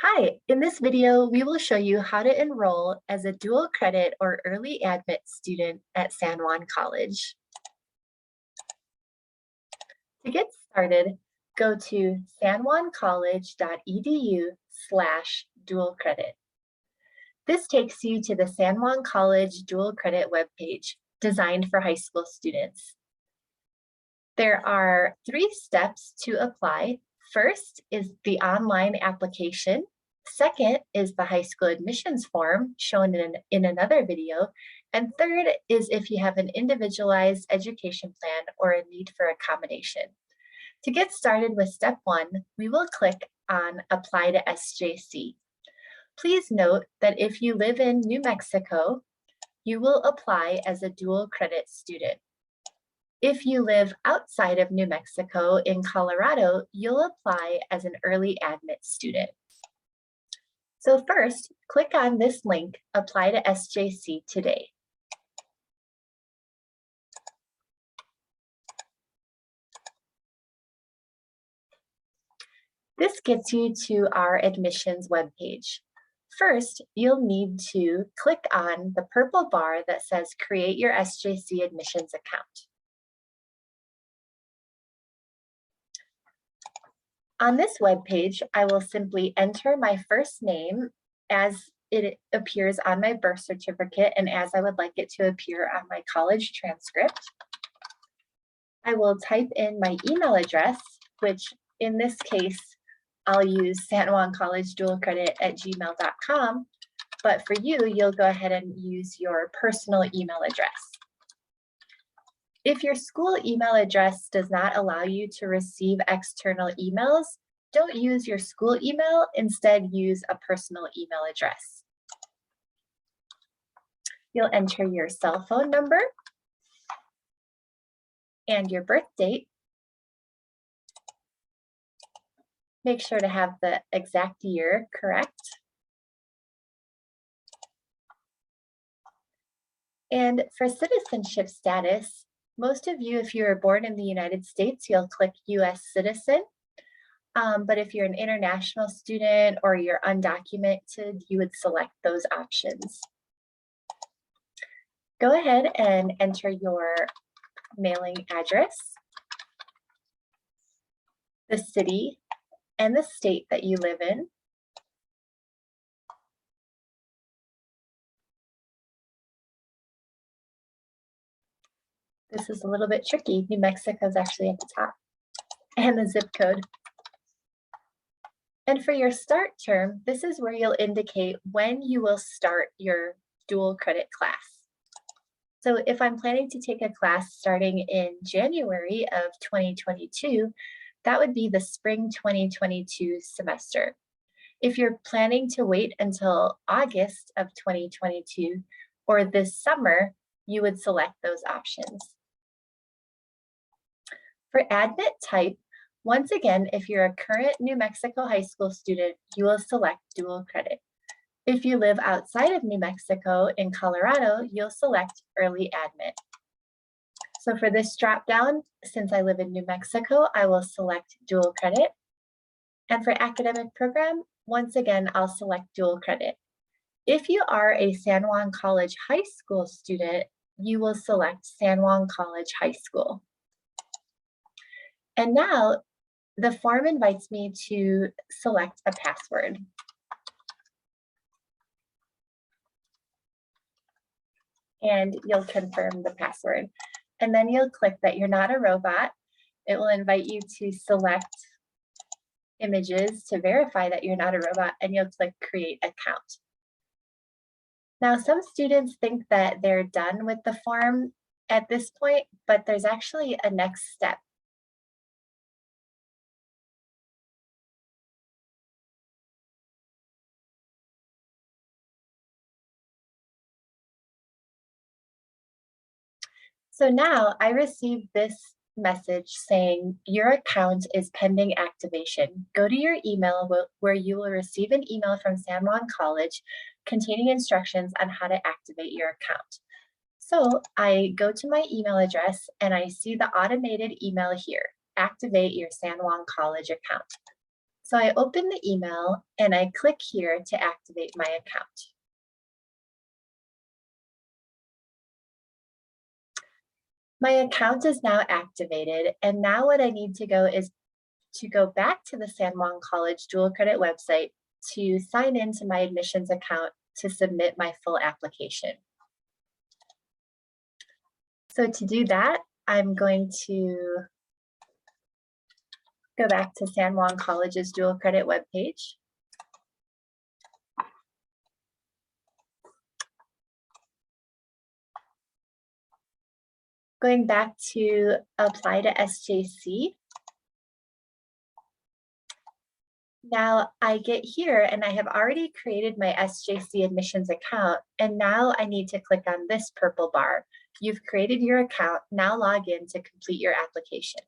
Hi, in this video, we will show you how to enroll as a dual credit or early admit student at San Juan College. To get started, go to sanjuancollege.edu/dual credit. This takes you to the San Juan College dual credit webpage designed for high school students. There are 3 steps to apply. First is the online application. Second is the high school admissions form shown in another video. And third is if you have an individualized education plan or a need for accommodation. To get started with step 1, we will click on Apply to SJC. Please note that if you live in New Mexico, you will apply as a dual credit student. If you live outside of New Mexico in Colorado, you'll apply as an early admit student. So first, click on this link, Apply to SJC today. This gets you to our admissions webpage. First, you'll need to click on the purple bar that says Create your SJC admissions account. On this webpage, I will simply enter my first name as it appears on my birth certificate and as I would like it to appear on my college transcript. I will type in my email address, which in this case, I'll use sanjuancollegedualcredit@gmail.com, but for you, you'll go ahead and use your personal email address. If your school email address does not allow you to receive external emails, don't use your school email, instead use a personal email address. You'll enter your cell phone number and your birth date. Make sure to have the exact year correct. And for citizenship status, most of you, if you were born in the United States, you'll click US citizen. But if you're an international student or you're undocumented, you would select those options. Go ahead and enter your mailing address, the city, and the state that you live in. This is a little bit tricky. New Mexico is actually at the top, and the zip code. And for your start term, this is where you'll indicate when you will start your dual credit class. So if I'm planning to take a class starting in January of 2022, that would be the spring 2022 semester. If you're planning to wait until August of 2022 or this summer, you would select those options. For admit type, once again, if you're a current New Mexico high school student, you will select dual credit. If you live outside of New Mexico in Colorado, you'll select early admit. So for this dropdown, since I live in New Mexico, I will select dual credit. And for academic program, once again, I'll select dual credit. If you are a San Juan College high school student, you will select San Juan College High School. And now the form invites me to select a password. And you'll confirm the password. And then you'll click that you're not a robot. It will invite you to select images to verify that you're not a robot, and you'll click Create Account. Now, some students think that they're done with the form at this point, but there's actually a next step. So now I received this message saying your account is pending activation. Go to your email where you will receive an email from San Juan College containing instructions on how to activate your account. So I go to my email address and I see the automated email here, activate your San Juan College account. So I open the email and I click here to activate my account. My account is now activated, and now what I need to go is to go back to the San Juan College dual credit website to sign into my admissions account to submit my full application. So to do that, I'm going to go back to San Juan College's dual credit webpage. Going back to apply to SJC. Now I get here and I have already created my SJC admissions account, and now I need to click on this purple bar. You've created your account, now log in to complete your application.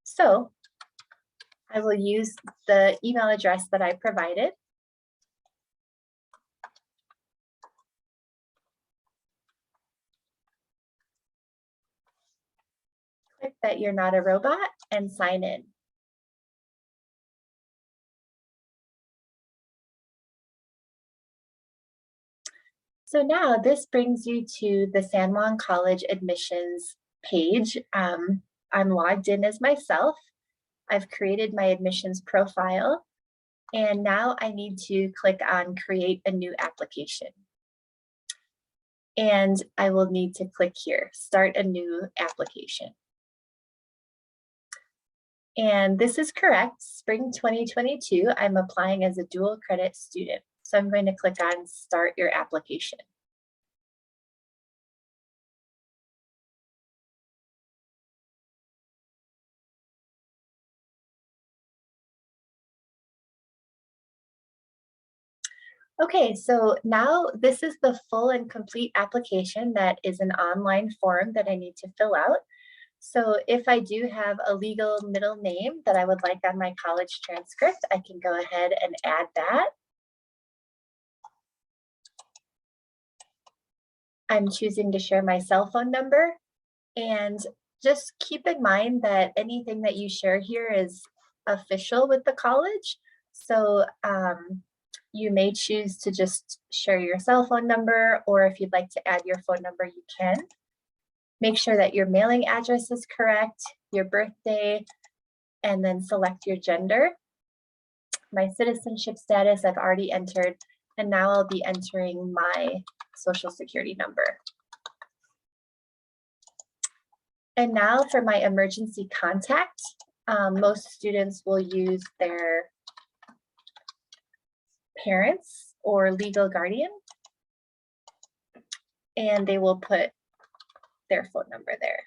So I will use the email address that I provided. Click that you're not a robot and sign in. So now this brings you to the San Juan College admissions page. I'm logged in as myself. I've created my admissions profile, and now I need to click on create a new application. And I will need to click here, start a new application. And this is correct, spring 2022, I'm applying as a dual credit student. So I'm going to click on start your application. Okay, so now this is the full and complete application that is an online form that I need to fill out. So if I do have a legal middle name that I would like on my college transcript, I can go ahead and add that. I'm choosing to share my cell phone number, and just keep in mind that anything that you share here is official with the college. So you may choose to just share your cell phone number, or if you'd like to add your phone number, you can. Make sure that your mailing address is correct, your birthday, and then select your gender. My citizenship status I've already entered, and now I'll be entering my social security number. And now for my emergency contact, most students will use their parents or legal guardian, and they will put their phone number there.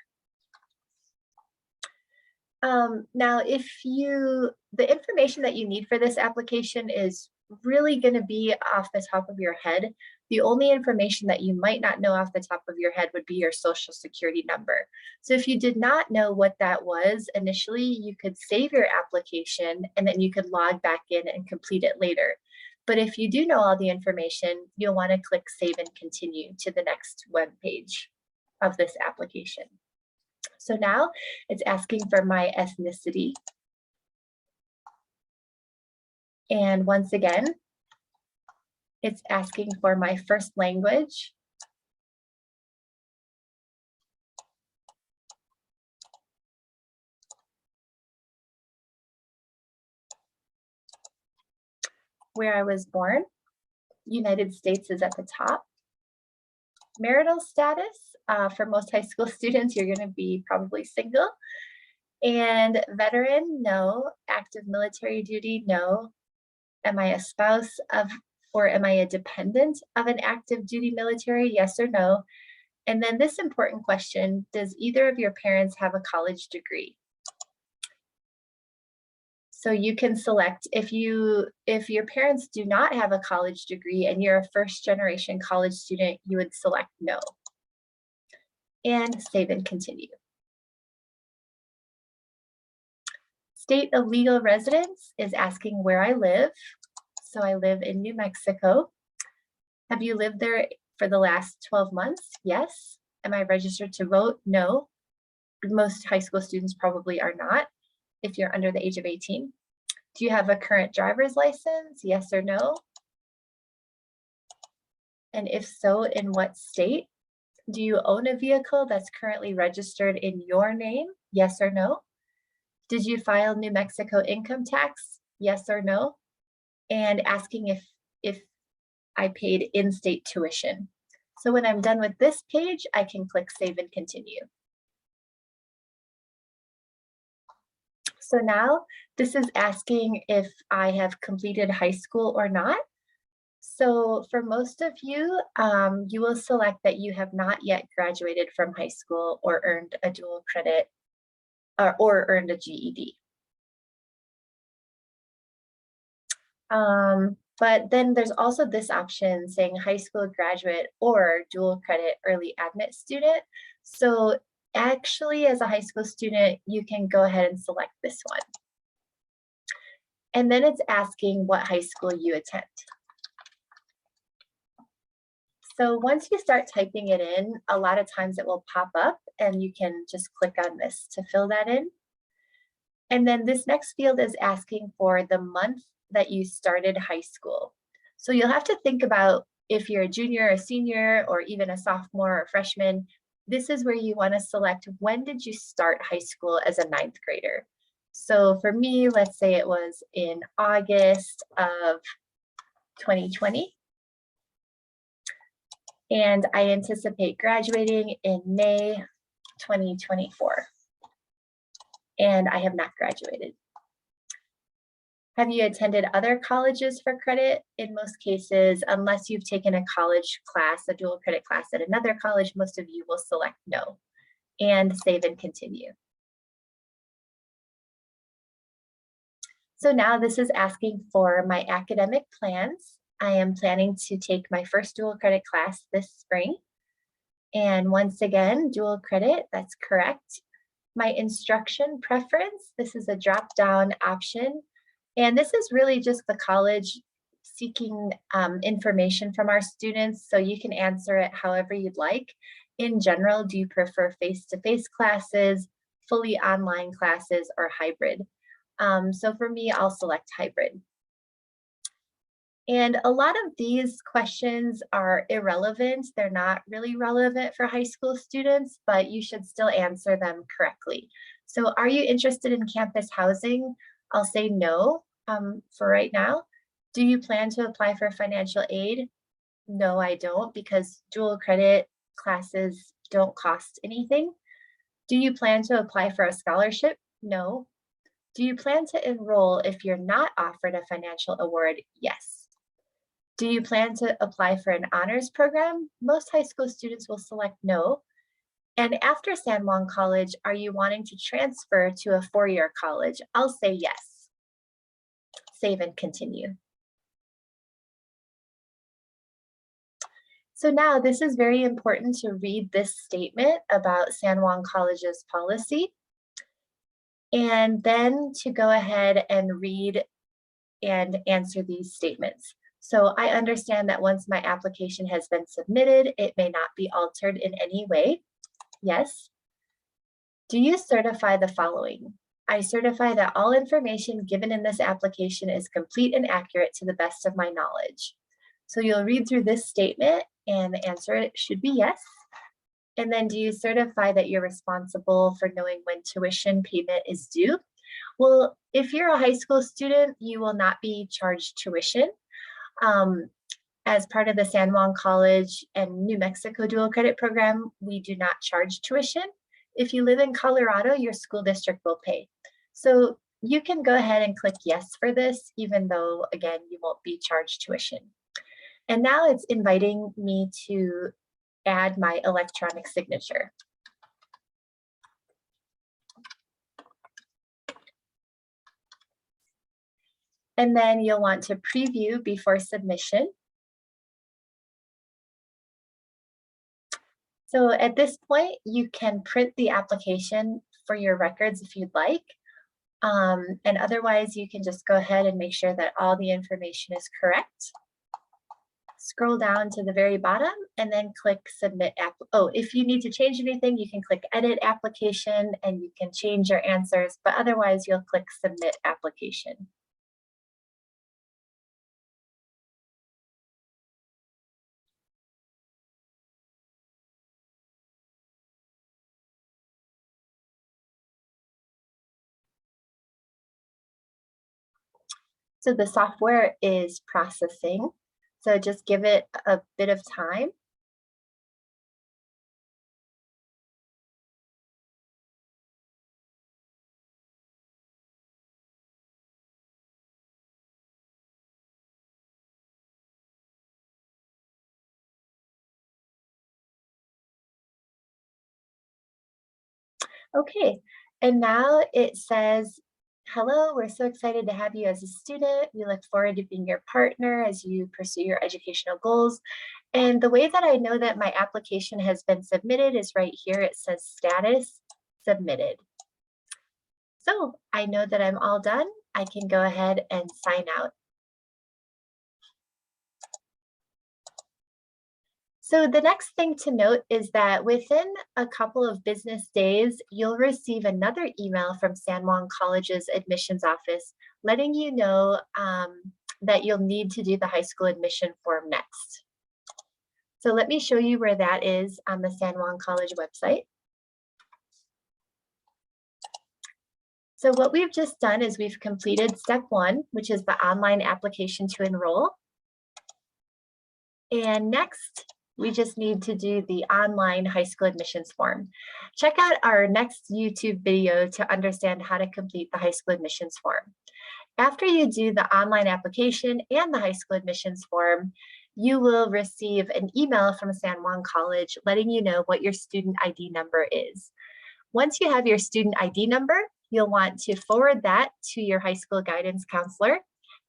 Now, the information that you need for this application is really going to be off the top of your head. The only information that you might not know off the top of your head would be your social security number. So if you did not know what that was initially, you could save your application and then you could log back in and complete it later. But if you do know all the information, you'll want to click Save and Continue to the next web page of this application. So now it's asking for my ethnicity. And once again, it's asking for my first language. Where I was born, United States is at the top. Marital status, for most high school students, you're going to be probably single. And veteran, no. Active military duty, no. Am I a spouse of, or am I a dependent of an active duty military? Yes or no. And then this important question, does either of your parents have a college degree? So you can select if your parents do not have a college degree and you're a first generation college student, you would select no. And save and continue. State of legal residence is asking where I live. So I live in New Mexico. Have you lived there for the last 12 months? Yes. Am I registered to vote? No. Most high school students probably are not. if you're under the age of 18. Do you have a current driver's license? Yes or no? And if so, in what state? Do you own a vehicle that's currently registered in your name? Yes or no? Did you file New Mexico income tax? Yes or no? And asking if I paid in-state tuition. So when I'm done with this page, I can click Save and Continue. So now this is asking if I have completed high school or not. So for most of you, you will select that you have not yet graduated from high school or earned a dual credit or earned a GED. But then there's also this option saying high school graduate or dual credit early admit student. So actually, as a high school student, you can go ahead and select this one. And then it's asking what high school you attend. So once you start typing it in, a lot of times it will pop up and you can just click on this to fill that in. And then this next field is asking for the month that you started high school. So you'll have to think about if you're a junior, a senior, or even a sophomore or freshman, this is where you want to select when did you start high school as a 9th grader. So for me, let's say it was in August of 2020. And I anticipate graduating in May 2024. And I have not graduated. Have you attended other colleges for credit? In most cases, unless you've taken a college class, a dual credit class at another college, most of you will select no and save and continue. So now this is asking for my academic plans. I am planning to take my first dual credit class this spring. And once again, dual credit, that's correct. My instruction preference, this is a drop-down option. And this is really just the college seeking information from our students, so you can answer it however you'd like. In general, do you prefer face-to-face classes, fully online classes, or hybrid? So for me, I'll select hybrid. And a lot of these questions are irrelevant. They're not really relevant for high school students, but you should still answer them correctly. So are you interested in campus housing? I'll say no for right now. Do you plan to apply for financial aid? No, I don't, because dual credit classes don't cost anything. Do you plan to apply for a scholarship? No. Do you plan to enroll if you're not offered a financial award? Yes. Do you plan to apply for an honors program? Most high school students will select no. And after San Juan College, are you wanting to transfer to a four-year college? I'll say yes. Save and continue. So now this is very important to read this statement about San Juan College's policy, and then to go ahead and read and answer these statements. So I understand that once my application has been submitted, it may not be altered in any way. Yes. Do you certify the following? I certify that all information given in this application is complete and accurate to the best of my knowledge. So you'll read through this statement and the answer should be yes. And then do you certify that you're responsible for knowing when tuition payment is due? Well, if you're a high school student, you will not be charged tuition. As part of the San Juan College and New Mexico dual credit program, we do not charge tuition. If you live in Colorado, your school district will pay. So you can go ahead and click yes for this, even though, again, you won't be charged tuition. And now it's inviting me to add my electronic signature. And then you'll want to preview before submission. So at this point, you can print the application for your records if you'd like. And otherwise, you can just go ahead and make sure that all the information is correct. scroll down to the very bottom and then click submit app. Oh, if you need to change anything, you can click edit application and you can change your answers, but otherwise you'll click submit application. So the software is processing. So just give it a bit of time. Okay, and now it says, hello, we're so excited to have you as a student. We look forward to being your partner as you pursue your educational goals. And the way that I know that my application has been submitted is right here. It says status submitted. So I know that I'm all done. I can go ahead and sign out. So the next thing to note is that within a couple of business days, you'll receive another email from San Juan College's admissions office letting you know that you'll need to do the high school admission form next. So let me show you where that is on the San Juan College website. So what we've just done is we've completed step 1, which is the online application to enroll. And next, we just need to do the online high school admissions form. Check out our next YouTube video to understand how to complete the high school admissions form. After you do the online application and the high school admissions form, you will receive an email from San Juan College letting you know what your student ID number is. Once you have your student ID number, you'll want to forward that to your high school guidance counselor,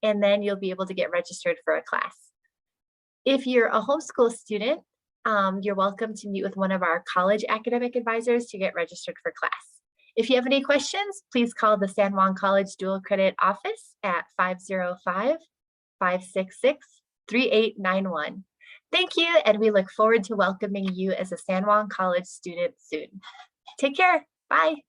and then you'll be able to get registered for a class. If you're a homeschool student, you're welcome to meet with one of our college academic advisors to get registered for class. If you have any questions, please call the San Juan College Dual Credit office at 505-566-3891. Thank you, and we look forward to welcoming you as a San Juan College student soon. Take care. Bye.